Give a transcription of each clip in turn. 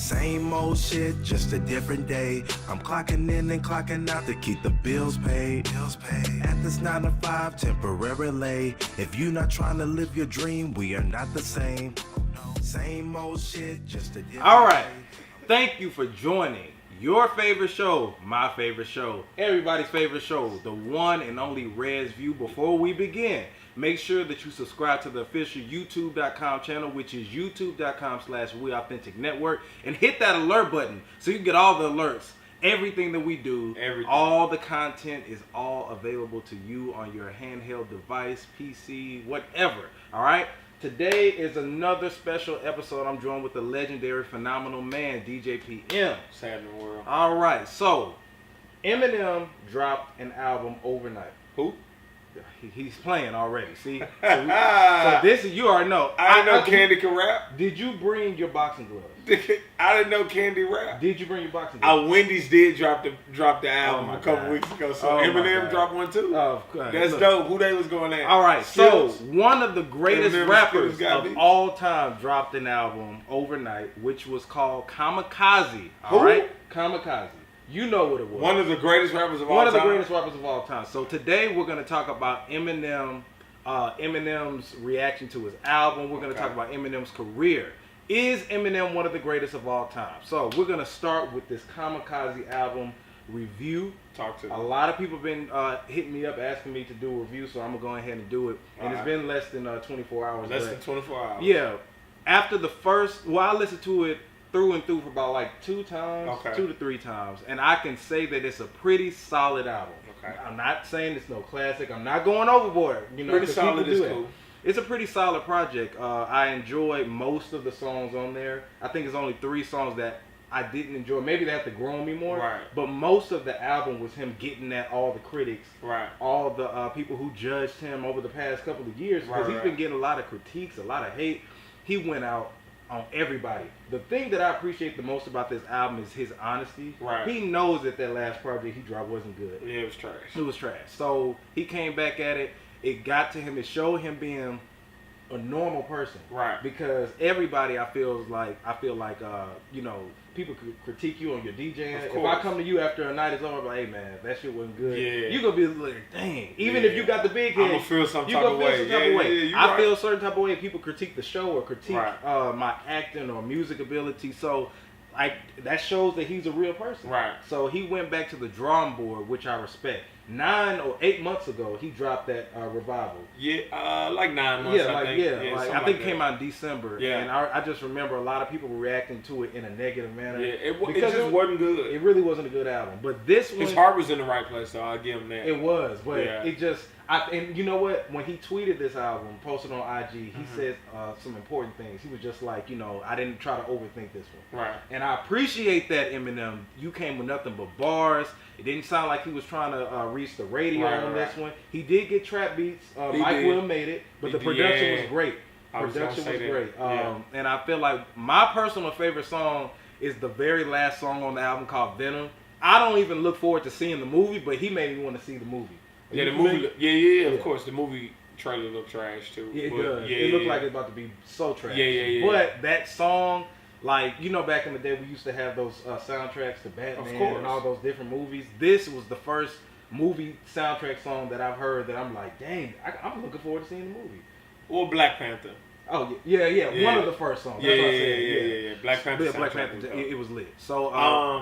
Same old shit, just a different day. I'm clocking in and clocking out to keep the bills paid. At this 9 to 5, temporarily. If you not trying to live your dream, we are not the same. Same old shit, just a different All right. day. Thank you for joining your favorite show, my favorite show, everybody's favorite show, the one and only Res View. Before we begin, make sure that you subscribe to the official YouTube.com channel, which is youtube.com/WeAuthenticNetwork, and hit that alert button so you can get all the alerts. Everything that we do, all the content is all available to you on your handheld device, PC, whatever. All right? Today is another special episode. I'm joined with the legendary, phenomenal man, DJ PM. Sad in the world. All right, so Eminem dropped an album overnight. Who? He's playing already. See, so this is, you already know. I didn't know Candy could rap. Did you bring your boxing gloves? I didn't know Candy rap. Did you bring your boxing gloves? Wendy's did drop the album a couple weeks ago. So Eminem dropped one too. Oh, okay. That's dope. Who they was going at? All right, Skills. so one of the greatest Eminem rappers Skills got of me. all time dropped an album overnight, which was called Kamikaze. All Who? right, Kamikaze. You know what it was. One of the greatest rappers of all time. One of the greatest rappers of all time. So today we're going to talk about Eminem's reaction to his album. We're going to talk about Eminem's career. Is Eminem one of the greatest of all time? So we're going to start with this Kamikaze album review. Talk to me. A lot of people have been hitting me up asking me to do a review, so I'm going to go ahead and do it. And it's been less than 24 hours. Less than 24 hours. Yeah. After the first, I listened to it through and through for about like 2 to 3 times, and I can say that it's a pretty solid album. Okay. I'm not saying it's no classic. I'm not going overboard. You know, Pretty solid is cool. It's a pretty solid project. I enjoyed most of the songs on there. I think it's only 3 songs that I didn't enjoy. Maybe they have to grow on me more. Right. But most of the album was him getting at all the critics, Right. all the people who judged him over the past couple of years, because he's been getting a lot of critiques, a lot of hate. He went out on everybody. The thing that I appreciate the most about this album is his honesty. Right. He knows that last project he dropped wasn't good. Yeah, it was trash. It was trash. So he came back at it. It got to him. It showed him being a normal person. Right. Because everybody, I feel like, you know, people could critique you on your DJing. If I come to you after a night is over, I'm like, hey man, that shit wasn't good. Yeah. You gonna be like, dang. Even if you got the big head, I'm gonna feel some type of way. I feel a certain type of way if people critique the show or critique Right. my acting or music ability. So, like, that shows that he's a real person. Right. So he went back to the drawing board, which I respect. 9 or 8 months ago, he dropped that Revival. Yeah, like 9 months. I think I think it came out in December. Yeah. And I just remember a lot of people were reacting to it in a negative manner. Yeah, it just wasn't good. It really wasn't a good album. But this one, his heart was in the right place, so I'll give him that. it was, but Yeah. it just. And you know what? When he tweeted this album, posted on IG, he said some important things. He was just like, you know, I didn't try to overthink this one. Right. And I appreciate that, Eminem. You came with nothing but bars. It didn't sound like he was trying to reach the radio on this one. He did get trap beats. Mike Will made it, but the production was great. Production was great. And I feel like my personal favorite song is the very last song on the album called Venom. I don't even look forward to seeing the movie, but he made me want to see the movie. Yeah, the movie. Yeah, of course. The movie trailer looked trash too. Yeah, it does. It looked like it's about to be so trash. Yeah. But that song, like, you know, back in the day, we used to have those soundtracks to Batman and all those different movies. This was the first movie soundtrack song that I've heard that I'm like, dang, I'm looking forward to seeing the movie. Or Black Panther. Oh yeah. One of the first songs. That's what I said. Yeah. Black Panther. Yeah, Black Panther. It was lit. So,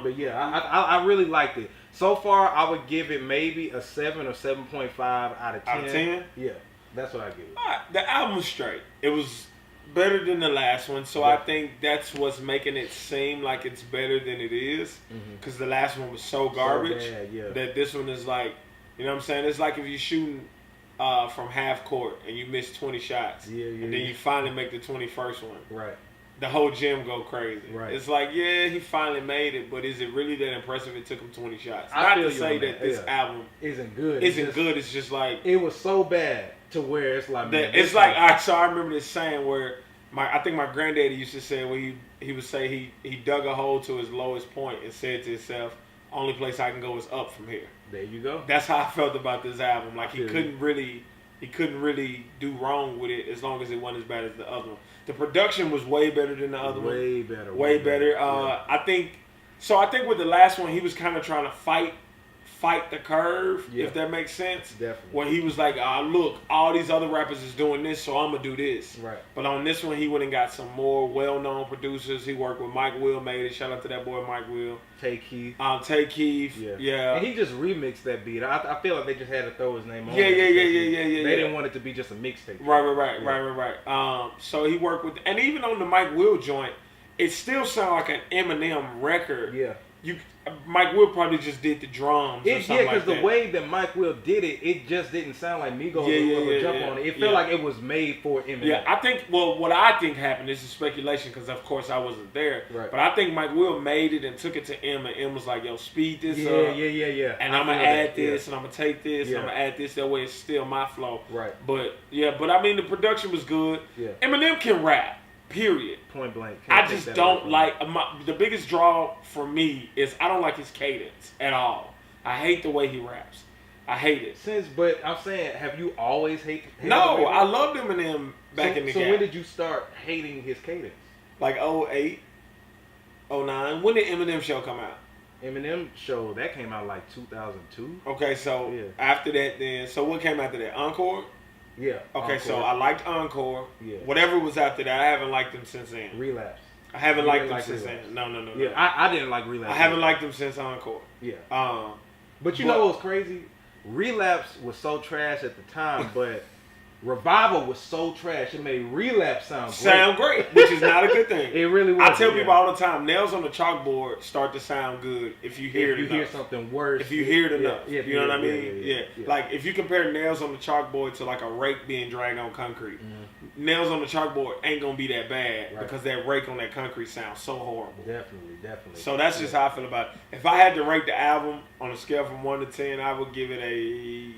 but yeah, I really liked it. So far, I would give it maybe a 7 or 7.5 out of 10. Out of 10? Yeah, that's what I give it. The album was straight. It was better than the last one, so I think that's what's making it seem like it's better than it is. Because the last one was so garbage that this one is like, you know what I'm saying? It's like if you're shooting from half court and you miss 20 shots, and then you finally make the 21st one. Right. The whole gym go crazy. Right. It's like, yeah, he finally made it, but is it really that impressive? It took him 20 shots. I Not feel to you say on that that. this album isn't good. Isn't good. It's just like it was so bad to where it's like, man, it's like I remember this saying where I think my granddaddy used to say when he would say he dug a hole to his lowest point and said to himself, only place I can go is up from here. There you go. That's how I felt about this album. Like he couldn't really He couldn't really do wrong with it as long as it wasn't as bad as the other one. The production was way better than the other one. Way better. Way better. Yeah. I think with the last one, he was kind of trying to fight the curve, if that makes sense. Definitely. Where he was like, look, all these other rappers is doing this, so I'm going to do this. Right. But on this one, he went and got some more well-known producers. He worked with Mike Will, made it. Shout out to that boy, Mike Will. Tay Keith. Tay Keith. Yeah. And he just remixed that beat. I feel like they just had to throw his name on it. Yeah. They didn't want it to be just a mixtape. Right. So he worked with, and even on the Mike Will joint, it still sounded like an Eminem record. Yeah. Mike Will probably just did the drums or something like that. Because the way that Mike Will did it, it just didn't sound like Migos would jump on it. It felt like it was made for Eminem. Yeah, I think, what I think happened, this is speculation because, of course, I wasn't there. Right. But I think Mike Will made it and took it to M, and M was like, yo, speed this up. Yeah. And I'm going to add this, and I'm going to take this, and I'm going to add this. That way it's still my flow. Right. But I mean, the production was good. Yeah. Eminem can rap. Period. Point blank. I just don't like the biggest draw for me is I don't like his cadence at all. I hate the way he raps. I hate it. But I'm saying, have you always hated? No, I loved Eminem back in the game. So when did you start hating his cadence? Like 08, 09. When did Eminem show come out? Eminem show that came out like 2002. Okay, so after that, then what came after that? Encore. Yeah. Okay, Encore. so I liked Encore. Yeah. Whatever was after that, I haven't liked them since then. Relapse. I haven't liked them since then. No. Yeah, I didn't like Relapse. I haven't liked them since Encore. Yeah. But you know what was crazy? Relapse was so trash at the time, but Revival was so trash it made Relapse sound great, which is not a good thing. It really was. I tell people all the time, nails on the chalkboard start to sound good if you hear it enough. If you hear something worse. If you hear it enough. Yeah, you know what I mean? Yeah. Like if you compare nails on the chalkboard to like a rake being dragged on concrete, nails on the chalkboard ain't gonna be that bad because that rake on that concrete sounds so horrible. Definitely. So that's just how I feel about it. If I had to rate the album on a scale from 1 to 10, I would give it a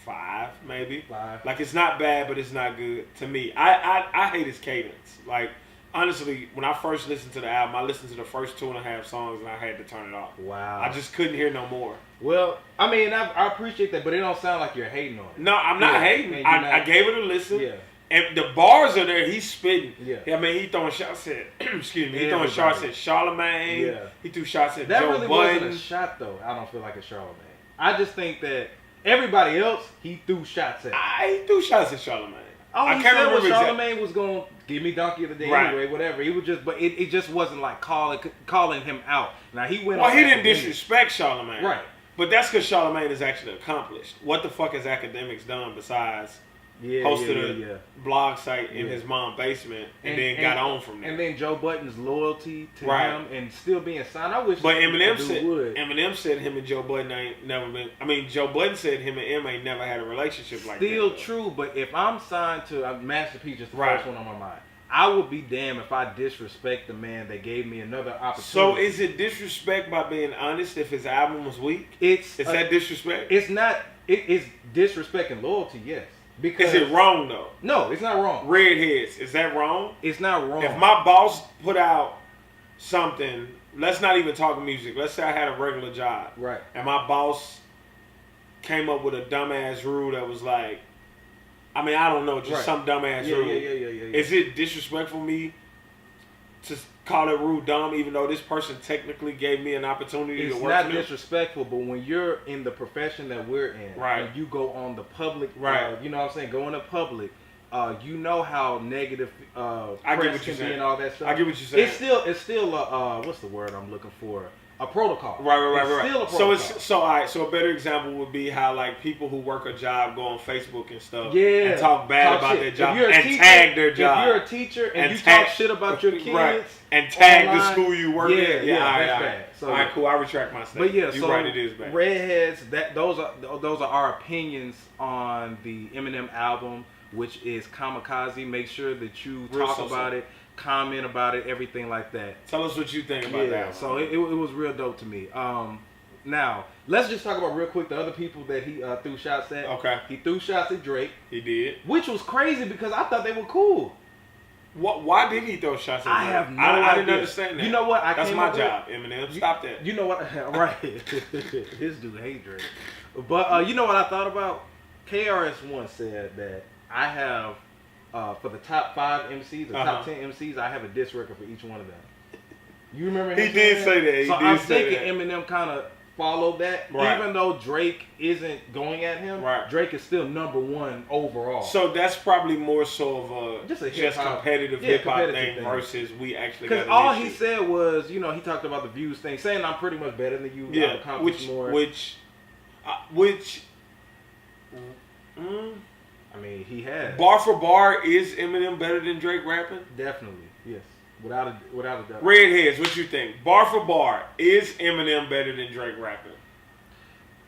5, maybe. 5. Like it's not bad, but it's not good to me. I hate his cadence. Like honestly, when I first listened to the album, I listened to the first 2.5 songs and I had to turn it off. Wow. I just couldn't hear no more. Well, I mean, I appreciate that, but it don't sound like you're hating on it. No, I'm not hating. I gave it a listen. Yeah. And the bars are there. He's spitting. Yeah. I mean, he throwing shots at. Excuse me. He throwing shots at Charlamagne. Yeah. He threw shots at that Joe really Budden. wasn't a shot though. I don't feel like a Charlamagne. I just think that everybody else he threw shots at. He threw shots at Charlamagne. I can't remember Charlamagne was going to give me Donkey of the Day anyway, whatever. He was just, but it just wasn't like calling him out. Now he went. Well, he didn't disrespect Charlamagne. Right. But that's because Charlamagne is actually accomplished. What the fuck has Academics done besides hosted a blog site in his mom's basement and then got on from there? And then Joe Budden's loyalty to him and still being signed. I wish. But Eminem said him and Joe Budden ain't never been. I mean, Joe Budden said him and M ain't never had a relationship like that. Still true, but if I'm signed to Master P, just the first one on my mind, I would be damned if I disrespect the man that gave me another opportunity. So is it disrespect by being honest if his album was weak? Is that disrespect? It's not. It's disrespect and loyalty, yes. Because is it wrong though? No, it's not wrong. Redheads, is that wrong? It's not wrong. If my boss put out something, let's not even talk music. Let's say I had a regular job. Right. And my boss came up with a dumbass rule that was like, I mean, I don't know, just some dumbass rule. Yeah. Is it disrespectful me to call that rule dumb, even though this person technically gave me an opportunity to work? It's not disrespectful, but when you're in the profession that we're in, and you go on the public, you know what I'm saying, going to public, you know how negative press can be and all that stuff. I get what you're saying. It's still what's the word I'm looking for? A protocol. Right. Still a protocol. So all right. So a better example would be how like people who work a job go on Facebook and stuff, and talk bad about their job and tag their job. If you're a teacher and you talk shit about your kids, and tag online, the school you work at, that's bad. So, all right, cool. I retract my statement. But yeah, you're right. It is bad. Redheads. Those are our opinions on the Eminem album, which is Kamikaze. Make sure that you talk about it. Comment about it, everything like that. Tell us what you think about that. So it was real dope to me. Now let's just talk about real quick the other people that he threw shots at. Okay. He threw shots at Drake. He did, which was crazy because I thought they were cool. Why did he throw shots at Drake? I have no idea. I didn't understand that. You know what? That's my job, Eminem. Stop that. You know what? Right. This dude hate Drake. But you know what I thought about? KRS One said that I have for the top 5 MCs, the top 10 MCs, I have a diss record for each one of them. You remember him? He did say that. So I'm thinking Eminem kind of followed that. Right. Even though Drake isn't going at him, Drake is still #1 overall. So that's probably more so of just competitive hip hop thing versus we actually. Because all he said was, he talked about the views thing, saying I'm pretty much better than you. Yeah, I've accomplished more. I mean, he has. Bar for bar, is Eminem better than Drake rapping? Definitely, yes. Without a doubt. Redheads, what you think? Bar for bar, is Eminem better than Drake rapping?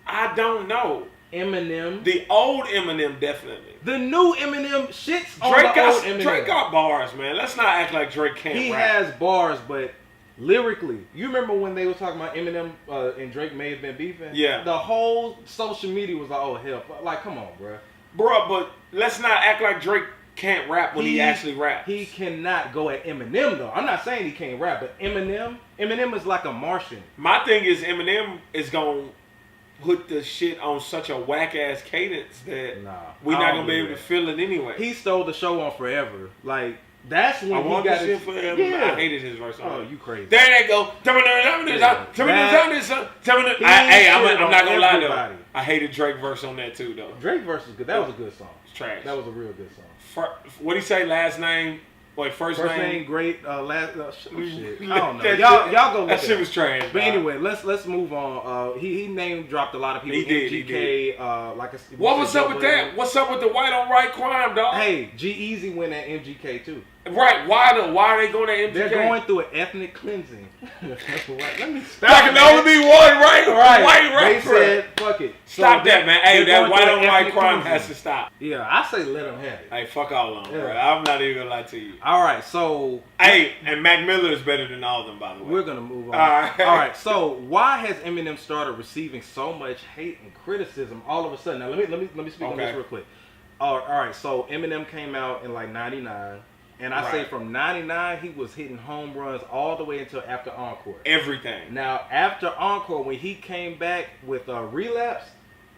I don't know. Eminem. The old Eminem, definitely. The new Eminem shits on the old Eminem. Drake got bars, man. Let's not act like Drake can't rap. He has bars, but lyrically, you remember when they were talking about Eminem and Drake may have been beefing? Yeah. The whole social media was like, oh, hell. Like, come on, bro. Bro, but let's not act like Drake can't rap when he actually raps. He cannot go at Eminem, though. I'm not saying he can't rap, but Eminem is like a Martian. My thing is Eminem is going to put the shit on such a whack-ass cadence that we're not going to be able to feel it anyway. He stole the show on Forever. Like, that's when I he want got this shit forever. Yeah. I hated his verse on Oh, you crazy. There they go. Hey, I'm not going to lie, though. I hated Drake verse on that, too, though. Drake verse was good. That was a good song. It's trash. That was a real good song. What did he say? Last name? Wait, first name? Great. Last shit. I don't know. Y'all go look that shit was trash. But anyway, let's move on. He name dropped a lot of people. He did. MGK. What was up with that? What's up with the white on right crime, dog? Hey, G-Eazy went at MGK too. Right. Why are they going to MGK? They're going through an ethnic cleansing. Let me stop. There can only be one white rapper. They said, fuck it. Stop that, man. Hey, that white on white crime has to stop. Yeah, I say let them have it. Hey, fuck all of them, bro. I'm not even going to lie to you. All right, so... Hey, and Mac Miller is better than all of them, by the way. We're going to move on. All right, so why has Eminem started receiving so much hate and criticism all of a sudden? Now, let me speak on this real quick. All right, so Eminem came out in like 99. And I say from 99, he was hitting home runs all the way until after Encore. Everything. Now, after Encore, when he came back with Relapse,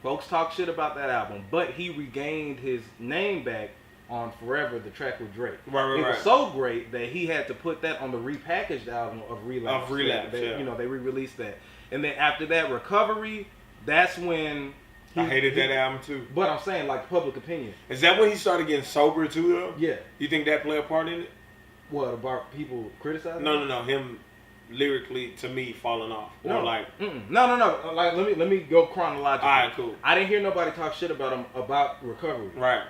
folks talk shit about that album. But he regained his name back on Forever, the track with Drake. It was so great that he had to put that on the repackaged album of Relapse. They re-released that. And then after that, Recovery, that's when... I hated that album too. But I'm saying, like, public opinion. Is that when he started getting sober too, though? Yeah. You think that played a part in it? What, about people criticizing? No. Him lyrically, to me, falling off. No. Or like, no. Like, let me go chronologically. All right, cool. I didn't hear nobody talk shit about him about Recovery. Right.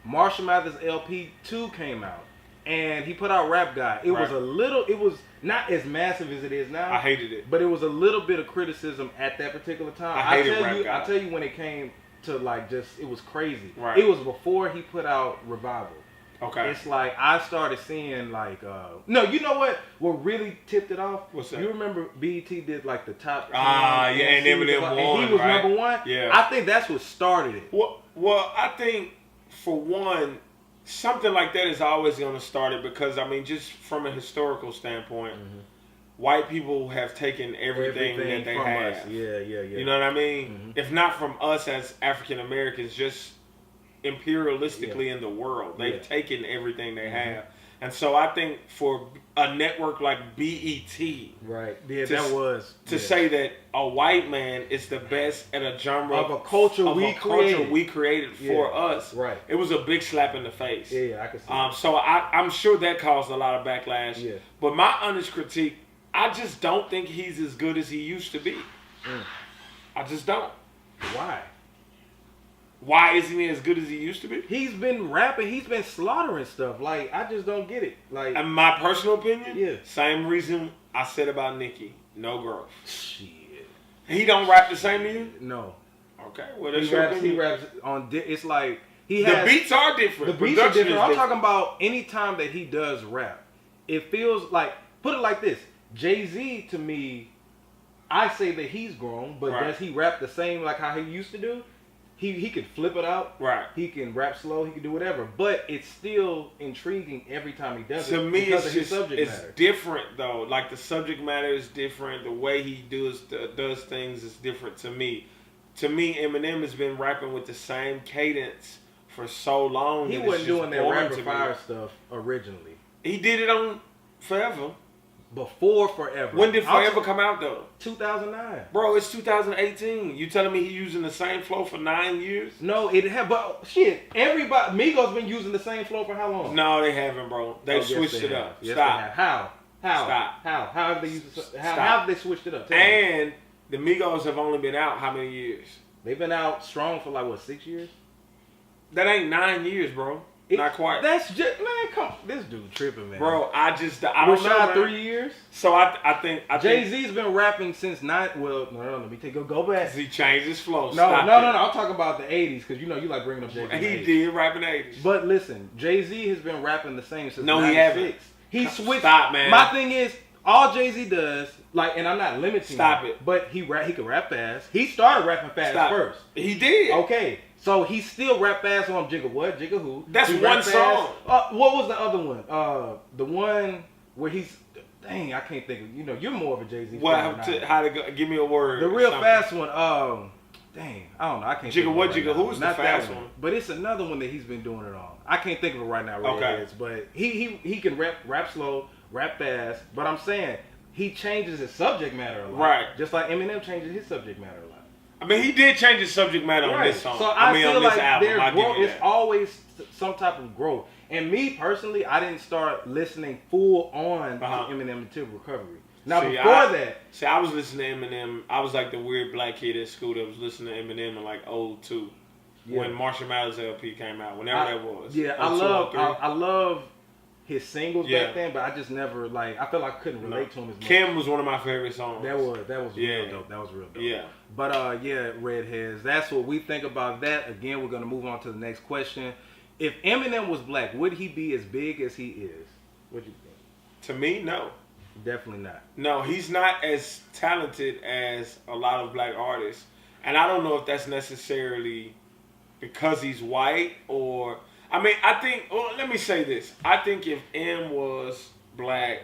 Marshall Mathers LP 2 came out. And he put out Rap Guy. It was not as massive as it is now. I hated it. But it was a little bit of criticism at that particular time. I hated Rap Guy. I'll tell you when it came to like just, it was crazy. Right. It was before he put out Revival. Okay. It's like, I started seeing like, no, you know what really tipped it off? What's that? You remember BET did like the top 10. And Eminem won, and he was number one? Yeah. I think that's what started it. Well, I think, for one, something like that is always going to start it because, I mean, just from a historical standpoint, white people have taken everything that they have. Us. Yeah. You know what I mean? If not from us as African Americans, just imperialistically in the world, they've taken everything they have. And so I think for a network like BET, right? Yeah, to say that a white man is the best at a genre of a culture we created for us, right? It was a big slap in the face. Yeah, I can see. So I'm sure that caused a lot of backlash. Yeah. But my honest critique, I just don't think he's as good as he used to be. I just don't. Why? Why isn't he as good as he used to be? He's been rapping. He's been slaughtering stuff. Like, I just don't get it. Like, in my personal opinion, yeah. Same reason I said about Nicki. No growth. Shit. He don't rap the same to you? No. Okay. Well, that's your opinion. He raps on. It's like he has. The beats are different. The beats are different. I'm talking about any time that he does rap. It feels like, put it like this: Jay-Z to me, I say that he's grown, but does he rap the same like how he used to do? He could flip it out. Right. He can rap slow. He can do whatever. But it's still intriguing every time he does it. To me, because of his subject matter. Different though. Like the subject matter is different. The way he does things is different to me. to me, Eminem has been rapping with the same cadence for so long. He wasn't doing that rapid fire stuff originally. He did it on Forever. Before Forever. When did Forever come out though? 2009. Bro, it's 2018. You telling me he's using the same flow for 9 years? No, it had. But shit, everybody. Migos been using the same flow for how long? No, they haven't, bro. They switched it up. Yes, Stop. How? Stop. How have they used? How have they switched it up? And the Migos have only been out how many years? They've been out strong for like what, 6 years? That ain't 9 years, bro. Not quite. That's just, man, come. This dude tripping, man. Bro, I don't know, man. 3 years. So I think Jay-Z's been rapping since Well, no, let me go back. He changed his flow. No. I'm talking about the 80s because you like bringing up Jay-Z. He did rap in the 80s. But listen, Jay-Z has been rapping the same since 96. No, he haven't. He switched. Stop, man. My thing is, all Jay-Z does, like, and I'm not limiting. Stop it. But he can rap fast. He started rapping fast first. He did. Okay. So he still rap fast on Jigga What? Jigga Who? That's one song. What was the other one? The one where he's... Dang, I can't think of... you're more of a Jay-Z fan. How to go? Give me a word. The real fast one. Dang, I don't know. I can't. Jigga What? Jigga Who's the fast one? But it's another one that he's been doing it on. I can't think of it right now. Okay. But he can rap slow, rap fast. But I'm saying he changes his subject matter a lot. Right. Just like Eminem changes his subject matter a lot. I mean, he did change his subject matter on this song. So I feel on this like album. It's always some type of growth. And me personally, I didn't start listening full on to Eminem until Recovery. Now I was listening to Eminem. I was like the weird black kid at school that was listening to Eminem in like 02 when Marshall Mathers LP came out. Whenever that was. Yeah, I love his singles back then, but I just never I felt like I couldn't relate to him as much. Kim was one of my favorite songs. That was real dope. That was real dope. Yeah. But Redheads, that's what we think about that. Again, we're gonna move on to the next question. If Eminem was black, would he be as big as he is? What do you think? To me, no. Definitely not. No, he's not as talented as a lot of black artists. And I don't know if that's necessarily because he's white or... I mean, I think... Well, let me say this. I think if M was black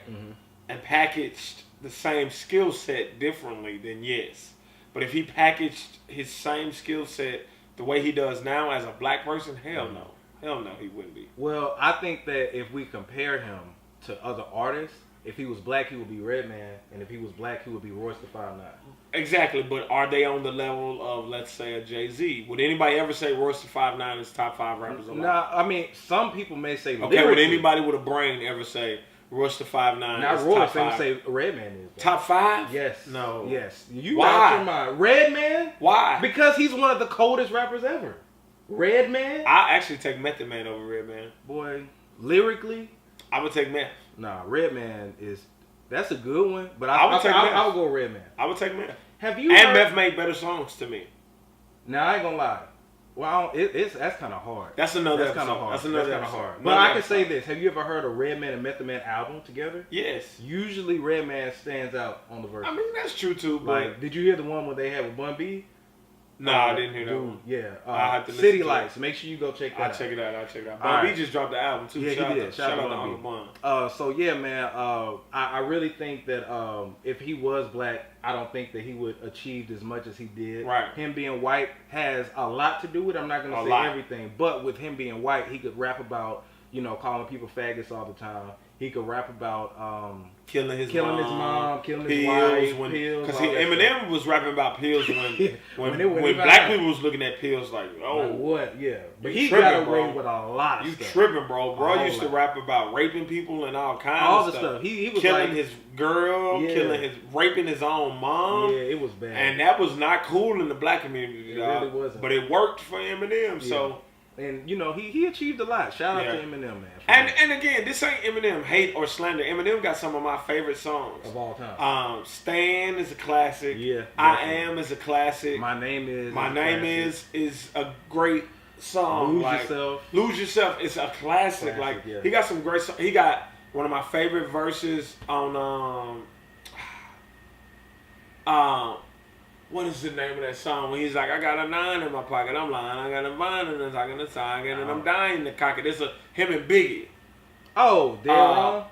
and packaged the same skill set differently, then yes. But if he packaged his same skill set the way he does now as a black person, hell no. Hell no, he wouldn't be. Well, I think that if we compare him to other artists, if he was black, he would be Redman, and if he was black, he would be Royce the 5'9". Exactly, but are they on the level of, let's say, a Jay-Z? Would anybody ever say Royce the 5'9" is top 5 rappers alive? Nah, I mean, some people may say okay, would anybody with a brain ever say Royce the 5'9" is Royce, top 5? They would say Redman is. Though. Top 5? Yes. No. Yes. You Why? out your mind. Redman? Why? Because he's one of the coldest rappers ever. Redman? I actually take Method Man over Redman. Boy, lyrically? I would take Meth. Nah, Redman is... That's a good one, but I would go Redman. I would take Meth. Have you? And Meth made better songs to me. Now I ain't gonna lie. Well, that's kind of hard. That's kind of hard. That's kind of hard. But I can say this: have you ever heard a Redman and Method Man album together? Yes. Usually Redman stands out on the verse. I mean, that's true too. But like, did you hear the one where they had with Bun B? No, I didn't hear that one. Yeah. City Lights. Make sure you go check that out. I'll check it out. Bun B just dropped the album too. Yeah, he did. Shout out to Uncle Bun. So yeah, man. I really think that if he was black, I don't think that he would achieve as much as he did. Right. Him being white has a lot to do with it. I'm not gonna say everything, but with him being white, he could rap about calling people faggots all the time. He could rap about killing his mom, killing his wife, pills. Because Eminem was rapping about pills when black people was looking at pills like, oh, like what? Yeah, but he got away with a lot of stuff. You tripping, bro? Bro used to rap about raping people and all kinds of stuff. He was killing his girl, raping his own mom. Yeah, it was bad, and that was not cool in the black community. It really wasn't. But it worked for Eminem, so. And he achieved a lot. Shout out to Eminem, man. And again, this ain't Eminem hate or slander. Eminem got some of my favorite songs of all time. Stan is a classic. Yeah. I Am is a classic. My Name is a great song. Lose Yourself is a classic. He got some great songs. He got one of my favorite verses on what is the name of that song? When he's like, I got a 9 in my pocket, I'm lying. I got a vine in the socket, and I'm dying to cock it. It's him and Biggie. Oh, damn.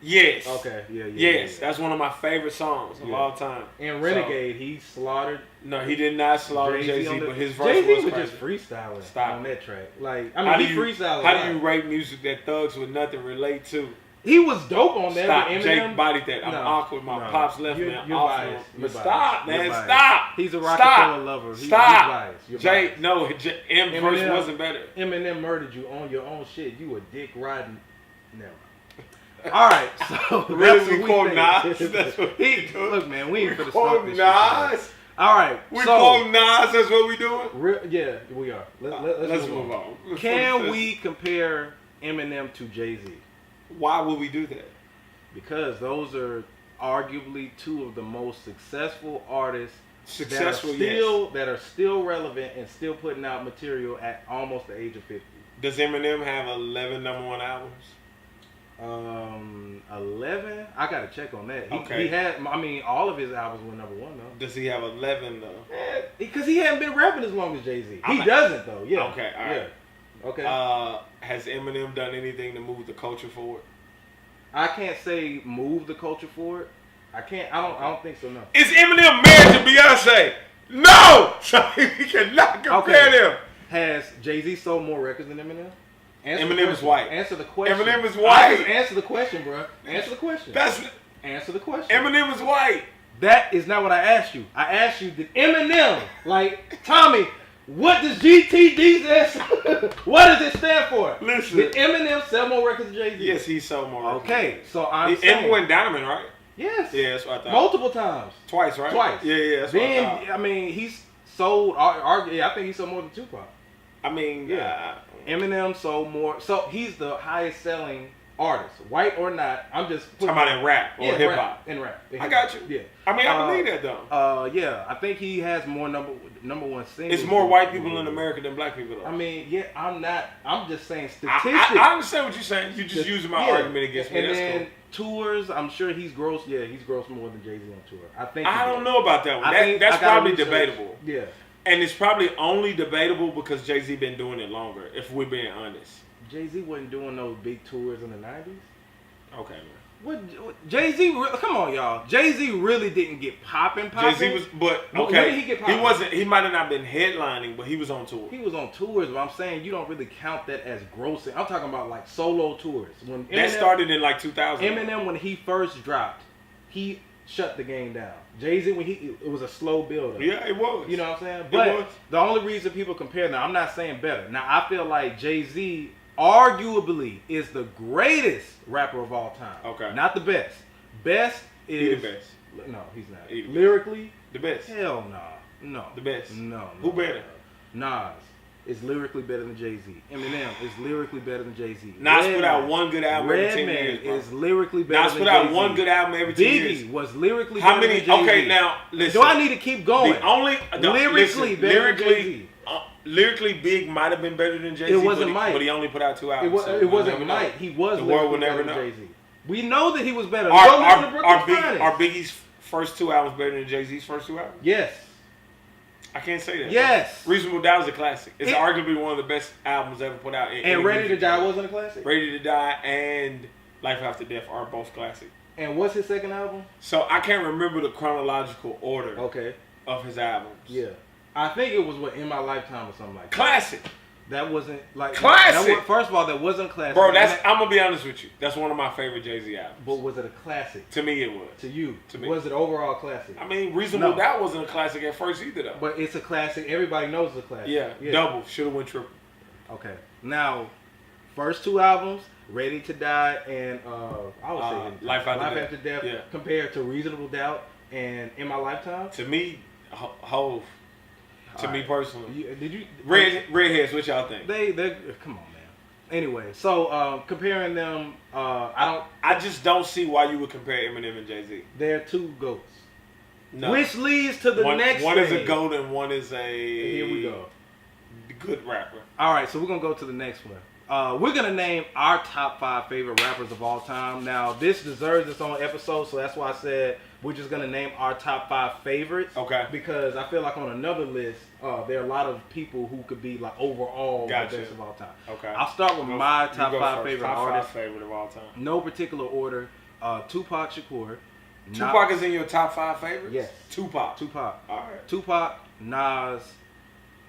Yes. Okay. Yeah. Yes, that's one of my favorite songs of all time. And Renegade, he slaughtered. No, he did not slaughter Jay-Z, but his verse Jay-Z was was crazy. just freestyling Stop on that track. Like, I mean, he freestyled. How do you rate music that thugs with nothing relate to? He was dope on that. Stop. Eminem. Jake bodied that. I'm awkward. My pops left me. You're biased. But stop, man. Biased. Stop. He's a Rockefeller lover. Stop. He's biased. Jay, no, M verse wasn't better. Eminem murdered you on your own shit. You a dick riding. Never. All right, so really, we quote Nas. That's what we do. Look, man, we ain't we finna quote start this Nas. Shit, all right, we quote Nas. That's what we doing. Yeah, we are. Let's move on. Can we compare Eminem to Jay-Z? Why would we do that? Because those are arguably two of the most successful artists that are still relevant and still putting out material at almost the age of 50. Does Eminem have 11 #1 albums? 11? I gotta check on that. Okay. He had, I mean, all of his albums were #1 though. Does he have 11 though? Because he hadn't been rapping as long as Jay-Z. He doesn't though. Yeah. Okay. All right. Yeah. Okay. Has Eminem done anything to move the culture forward? I can't say move the culture forward. I don't think so. No. Is Eminem married to Beyonce? No. So we cannot compare them. Has Jay-Z sold more records than Eminem? Eminem is white. Answer the question. Eminem is white. Answer the question, bro. Answer the question. Answer the question. Eminem is white. That is not what I asked you. I asked you, did Eminem, like, Tommy, what does GTD what does it stand for? Listen. Did Eminem sell more records than Jay-Z? Yes, he sold more records. Okay, so I'm saying. Eminem went diamond, right? Yes. Yeah, that's what I thought. Multiple times. Twice, right? Twice. Yeah, that's what I thought. I mean, he's sold, I think he sold more than Tupac. I mean, Eminem sold more. So he's the highest selling artist, white or not. I'm just talking about in rap or hip hop. In rap. I got you. Yeah. I mean, I believe that though. Yeah, I think he has more number one singles. It's more white people in America than black people though. I mean, yeah, I'm just saying statistics. I understand what you're saying. You're just using my argument against me. And that's then cool. tours, I'm sure he's grossed more than Jay-Z on tour. I don't know about that one. That's probably debatable. Yeah. And it's probably only debatable because Jay-Z been doing it longer, if we're being honest. Jay-Z wasn't doing those big tours in the 90s. Okay, man. What Jay-Z? Come on, y'all. Jay-Z really didn't get popping. Jay-Z was, but okay. When did he get popping? He wasn't. He might have not been headlining, but he was on tour. He was on tours, but I'm saying you don't really count that as grossing. I'm talking about like solo tours. When Eminem, that started in like 2000. Eminem, when he first dropped, he shut the game down. Jay-Z, it was a slow build-up. Yeah, it was. You know what I'm saying? But the only reason people compare now, I'm not saying better. Now, I feel like Jay-Z arguably is the greatest rapper of all time. Okay. Not the best. Best is... He the best. No, he's not. He Lyrically? The best. Hell no. No. The best. No. Who better? Nas is lyrically better than Jay-Z. Eminem is lyrically better than Jay-Z. Nas put out one good album every 10 years, bro. is lyrically better Nas than put Jay-Z. out one good album every 10 years. Biggie was lyrically How better many? than Jay-Z. Okay, now listen. Do I need to keep going? Lyrically, lyrically, Big might have been better than Jay-Z. It wasn't Mike. But he only put out 2 albums. It wasn't Mike. He was the world will lyrically never better know. than Jay-Z. We know that he was better. Are Biggie's first 2 albums better than Jay-Z's first 2 albums? Yes. I can't say that. Yes. Bro. Reasonable Doubt is a classic. It's arguably one of the best albums ever put out. And Ready to Die wasn't a classic? Ready to Die and Life After Death are both classic. And what's his second album? So I can't remember the chronological order of his albums. Yeah. I think it was In My Lifetime or something like that. Classic. That wasn't like classic. First of all, that wasn't classic. Bro, I'm gonna be honest with you. That's one of my favorite Jay-Z albums. But was it a classic? To me, it was. To you? To me, was it overall classic? I mean, Reasonable Doubt wasn't a classic at first either, though. But it's a classic. Everybody knows it's a classic. Yeah. Double. Shoulda went triple. Okay. Now, first 2 albums, Ready to Die and I would say Life After Death. Compared to Reasonable Doubt and In My Lifetime. To me, Hove. To me personally. Did you Redheads, what y'all think? They come on, man. Anyway, so comparing them, I just don't see why you would compare Eminem and Jay-Z. They're 2 goats. No. Which leads to the next one thing. Is a goat and one is a here we go. Good rapper. All right, so we're gonna go to the next one. We're gonna name our top 5 favorite rappers of all time. Now, this deserves its own episode, so that's why I said we're just gonna name our top 5 favorites. Okay. Because I feel like on another list, there are a lot of people who could be like overall the best of all time. Okay. I'll start with my top 5 favorite artists. Top 5 favorite of all time. No particular order. Tupac Shakur. Tupac is in your top 5 favorites? Yes. Tupac. All right. Tupac, Nas,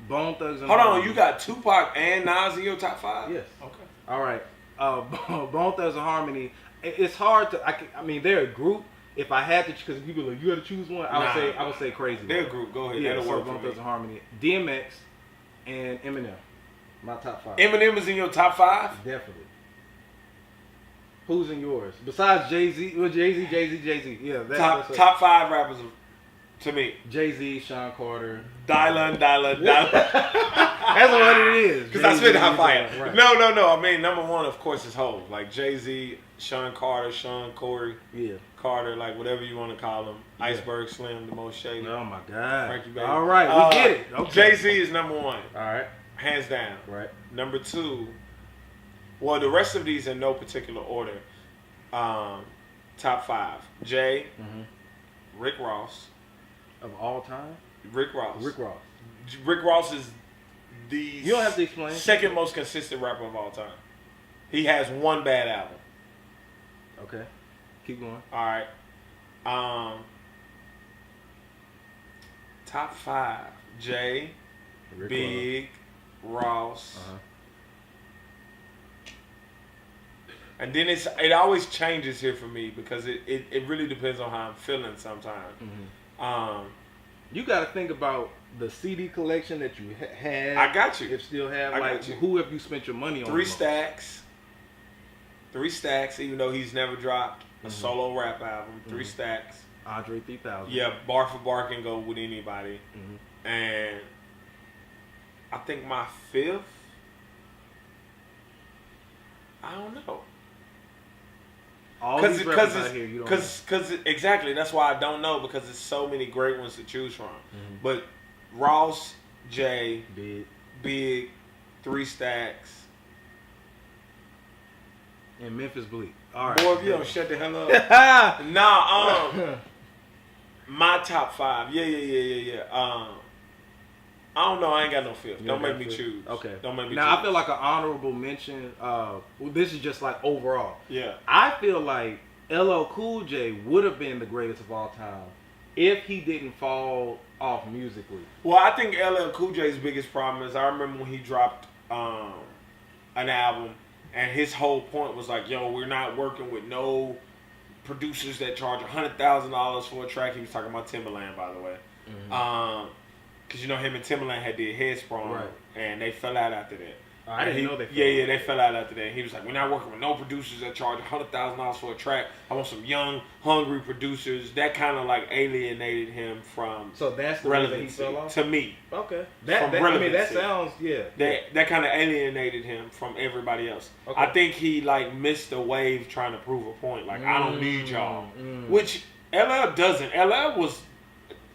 Bone Thugs and Hold Harmony. on, you got Tupac and Nas in your top 5? Yes. Okay. All right. Bone Thugs and Harmony. It's hard to. I mean, they're a group. If I had to, because people are like, you got to choose one. I would say Crazy. They're a group. Go ahead. Yeah. That'll So work Bone for me. Thugs and Harmony, DMX, and Eminem. My top 5. Eminem is in your top 5? Definitely. Who's in yours? Besides Jay-Z? Well, Jay-Z. Yeah. Top 5 rappers to me. Jay-Z, Sean Carter. Dylan. That's what it is. Because I spit hot fire. Right. No. I mean, number 1, of course, is Hov. Like Jay-Z, Sean Carter, Sean Corey. Yeah. Carter, like whatever you want to call him. Yeah. Iceberg Slim, the most shady. Oh my God. Frankie Baby. All right, we get it. Okay. Jay-Z is number 1. All right. Hands down. Right. Number 2, well, the rest of these in no particular order. Top 5. Jay, Rick Ross. Of all time? Rick Ross. Rick Ross is the You don't have to explain. second most consistent rapper of all time. He has one bad album. Okay. Keep going. All right. Top 5. Jay, Rick Big, Ross. Uh-huh. And then it always changes here for me because it really depends on how I'm feeling sometimes. You got to think about the CD collection that you had. I got you. If still have, I like, got you. who have you spent your money on? 3 Stacks. 3 Stacks, even though he's never dropped a solo rap album. 3 Stacks. Andre 3000. Yeah, bar for bar can go with anybody. And I think my 5th, I don't know. All these rappers out here, you don't know. Because exactly, that's why I don't know, because there's so many great ones to choose from. But Ross, Jay, Big, 3 Stacks, and Memphis Bleak. All right. boy, if you don't shut the hell up. Nah, my top 5. Yeah. I don't know. I ain't got no 5th. Don't make me choose. Okay. Don't make me now, choose. I feel like an honorable mention. Well, this is just like overall. Yeah. I feel like LL Cool J would have been the greatest of all time if he didn't fall off musically. Well, I think LL Cool J's biggest problem is I remember when he dropped an album and his whole point was like, yo, we're not working with no producers that charge $100,000 for a track. He was talking about Timbaland, by the way. Because, you know, him and Timbaland had did Headsprung, Right. and they fell out after that. I didn't know they fell Yeah, out. they fell out after that. He was like, we're not working with no producers that charge $100,000 for a track. I want some young, hungry producers. That kind of like alienated him from So that's the reason he relevancy fell off? to me. Okay. From I mean, that relevancy. sounds, yeah. That kind of alienated him from everybody else. Okay. I think he like missed the wave trying to prove a point. Like, I don't need y'all. Which LL doesn't. LL was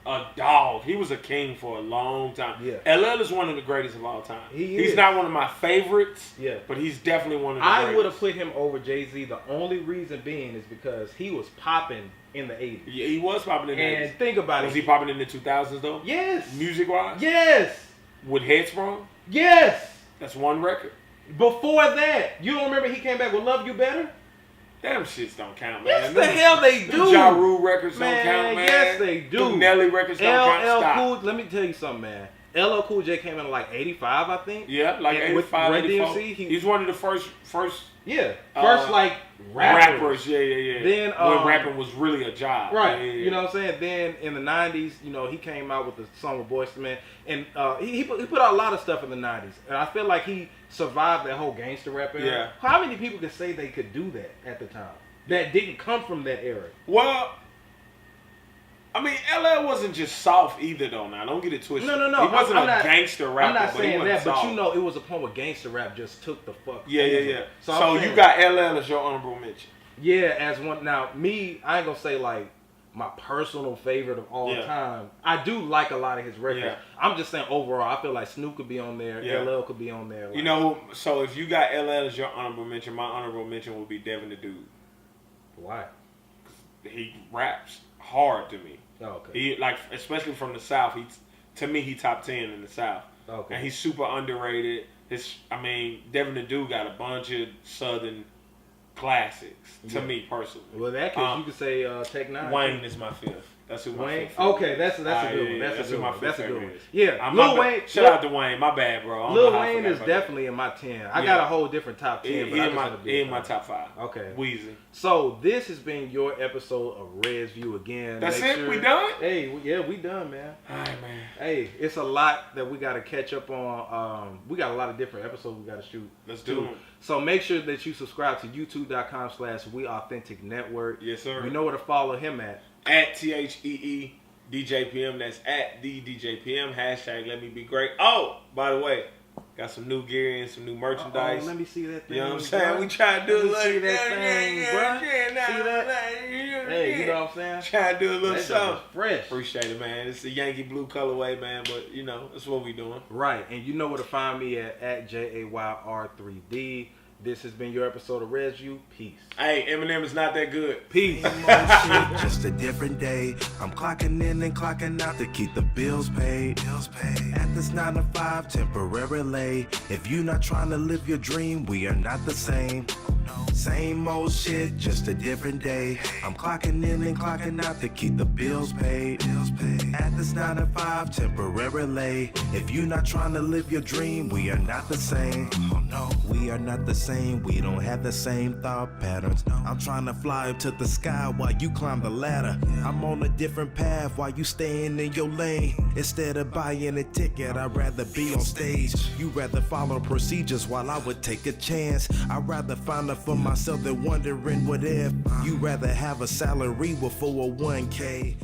a dog. He was a king for a long time. Yeah. LL is one of the greatest of all time. He's He's not one of my favorites. Yeah. But he's definitely one of the I greatest. would have put him over Jay-Z. The only reason being is because he was popping in the 80s. Yeah, he was popping in the And 80s. think about Was it. he popping in the 2000s though? Yes. Music wise? Yes. With Headsprung? Yes. That's one record. Before that, you don't remember he came back with Love You Better? Damn shits don't count, man. Yes, the hell they do. Ja Rule records Man, don't count, man. yes, they do. Them Nelly records don't count. LL Stop. Cool, let me tell you something, man. LL Cool J came in like 85, I think. Yeah, like And with 85, Run 84. DMC, He's one of the first yeah, first like rappers. Yeah. Then, when rapping was really a job. Right, Yeah. you know what I'm saying? Then in the 90s, you know, he came out with the song with Boyz II Men. And he put out a lot of stuff in the 90s. And I feel like he survived that whole gangster rap era. Yeah. How many people could say they could do that at the time? That didn't come from that era. Well, I mean, LL wasn't just soft either, though. Now, don't get it twisted. No. He wasn't I'm a not, gangster rapper. I'm not but he saying wasn't that, but soft. you know, it was a point where gangster rap just took the fuck. Yeah. over. So I'm you saying- got LL as your honorable mention. Yeah, as one. Now, me, I ain't gonna say like my personal favorite of all Yeah. time. I do like a lot of his records. Yeah. I'm just saying overall, I feel like Snoop could be on there. Yeah. LL could be on there. Like, You know, so if you got LL as your honorable mention, my honorable mention would be Devin the Dude. why? He raps hard to me. Oh, okay. He like, especially from the South. To me, he top 10 in the South. Okay. And he's super underrated. Devin the Dude got a bunch of Southern classics to me personally. Well, in that case, you could say Tech 9. Wayne is my fifth. That's who my Wayne. fifth. Okay, that's a good one. Yeah, That's a good one. That's a good one. is. Yeah, Lil Wayne. Shout out to Wayne. My bad, bro. Lil Wayne is definitely in my 10. I got a whole different top 10. He in my top 5. Okay. Weezy. So this has been your episode of Red's View again. That's it? We done? Hey, we done, man. All right, man. Hey, it's a lot that we got to catch up on. We got a lot of different episodes we got to shoot. Let's do it. So make sure that you subscribe to youtube.com/WeAuthenticNetwork. Yes, sir. You know where to follow him at. At THEE DJ PM. That's at the DJ PM. Hashtag let me be great. Oh, by the way, got some new gear and some new merchandise. Let me see that thing. You know what I'm saying? We try to do a little. See that thing, bro. See that? Hey, you know what I'm saying? Try to do a little something. Fresh. Appreciate it, man. It's a Yankee blue colorway, man, but you know, that's what we doing. Right, and you know where to find me at Jay-R3D. This has been your episode of Red's View. Peace. Hey, Eminem is not that good. Peace. Just a different day. I'm clocking in and clocking out to keep the bills paid. At this 9 to 5 temporarily. If you not trying to live your dream, we are not the same. Same old shit, just a different day. I'm clocking in and clocking out to keep the bills paid. At this 9 to 5 temporarily. If you not trying to live your dream, we are not the same. Oh no, we are not the same. We don't have the same thought patterns. I'm trying to fly up to the sky while you climb the ladder. I'm on a different path while you staying in your lane. Instead of buying a ticket, I'd rather be on stage. You rather follow procedures while I would take a chance. I'd rather find out for myself than wondering what if. You rather have a salary with 401k.